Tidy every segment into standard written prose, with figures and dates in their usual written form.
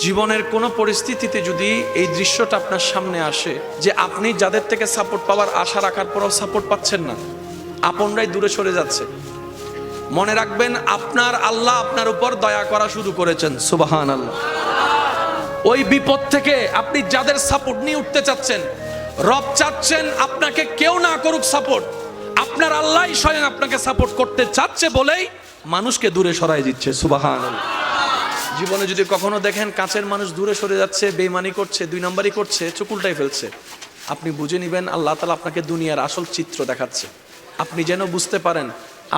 জীবনের কোনো পরিস্থিতিতে যদি এই দৃশ্যটা আপনার সামনে আসে যে আপনি যাদের থেকে সাপোর্ট পাওয়ার আশা রাখার পরও সাপোর্ট পাচ্ছেন না, আপনরাই দূরে সরে যাচ্ছে, মনে রাখবেন আপনার আল্লাহ আপনার উপর দয়া করা শুরু করেছেন। সুবহানাল্লাহ। ওই বিপদ থেকে আপনি যাদের সাপোর্ট নিয়ে উঠতে চাচ্ছেন, রব চাচ্ছেন আপনাকে কেউ না করুক সাপোর্ট, আপনার আল্লাহই স্বয়ং আপনাকে সাপোর্ট করতে চাচ্ছে বলেই মানুষকে দূরে সরাই দিচ্ছে। সুবহানাল্লাহ। জীবনে যদি কখনো দেখেন কাছের মানুষ দূরে সরে যাচ্ছে, বেঈমানি করছে, দুই নম্বরই করছে, চোখ উল্টাই ফেলছে, আপনি বুঝে নেবেন আল্লাহ তাআলা আপনাকে দুনিয়ার আসল চিত্র দেখাচ্ছে। আপনি যেন বুঝতে পারেন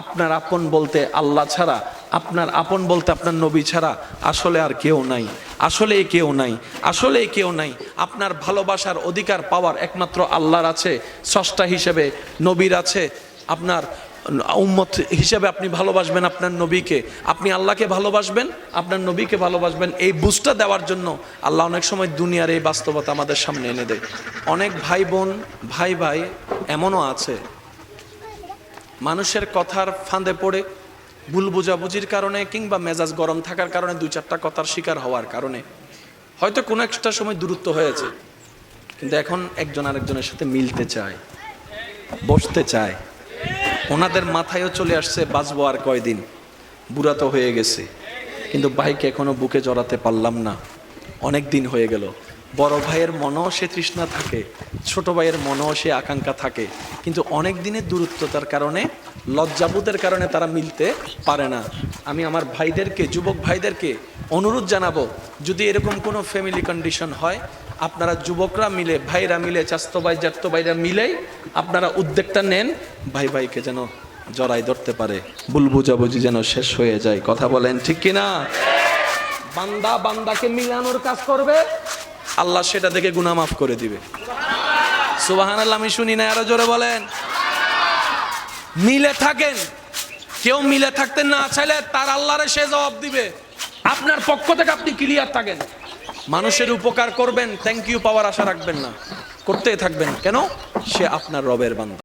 আপনার আপন বলতে আল্লাহ ছাড়া, আপনার আপন বলতে আপনার নবী ছাড়া আসলে আর কেউ নাই, আসলে কেউ নাই, আসলে কেউ নাই। আপনার ভালোবাসার অধিকার পাওয়ার একমাত্র আল্লাহর আছে, স্রষ্টা হিসেবে নবীর আছে। আপনার উম্মত হিসেবে আপনি ভালোবাসবেন আপনার নবীকে, আপনি আল্লাহকে ভালোবাসবেন, আপনার নবীকে ভালোবাসবেন। এই বুঝটা দেওয়ার জন্য আল্লাহ অনেক সময় দুনিয়ার এই বাস্তবতা আমাদের সামনে এনে দেয়। অনেক ভাই বোন, ভাই ভাই এমনও আছে মানুষের কথার ফাঁদে পড়ে, ভুল বোঝাবুঝির কারণে কিংবা মেজাজ গরম থাকার কারণে, দুই চারটা কথার শিকার হওয়ার কারণে হয়তো কোনো একটা সময় দূরত্ব হয়েছে, কিন্তু এখন একজন আরেকজনের সাথে মিলতে চায়, বসতে চায়। ওনাদের মাথায়ও চলে আসছে বাঁচবো আর কয়দিন, বুড়া তো হয়ে গেছে, কিন্তু ভাইকে এখনো বুকে জড়াতে পারলাম না, অনেক দিন হয়ে গেল। বড় ভাইয়ের মনেও সে তৃষ্ণা থাকে, ছোট ভাইয়ের মনেও সে আকাঙ্ক্ষা থাকে, কিন্তু অনেক দিনের দূরত্বতার কারণে, লজ্জাবোধের কারণে তারা মিলতে পারে না। আমি আমার ভাইদেরকে, যুবক ভাইদেরকে অনুরোধ জানাবো, যদি এরকম কোনো ফ্যামিলি কন্ডিশন হয়, আপনারা যুবকরা মিলে, ভাইরা মিলে, চাস্তো ভাই জ্যাঠতো ভাইরা মিলেই আপনারা উদ্যোগটা নেন, ভাই ভাইকে যেন জড়াই ধরতে পারে, ভুল বুঝাবুঝি যেন শেষ হয়ে যায়। কথা বলেন ঠিক কিনা? বান্দা বান্দাকে মিলানোর কাজ করবে, আল্লাহ সেটা দেখে গুনাহ মাফ করে দিবে। সুবহানাল্লাহ। আমি শুনি না, আরো জোরে বলেন। মিলে থাকেন, কেউ মিলে থাকতে না চাইলে তার আল্লাহরে সে জবাব দিবে। আপনার পক্ষ থেকে আপনি ক্লিয়ার থাকেন, মানুষের উপকার করবেন, থ্যাংক ইউ পাওয়ার আশা রাখবেন না, করতেই থাকবেন। কেন? সে আপনার রবের বান্দা।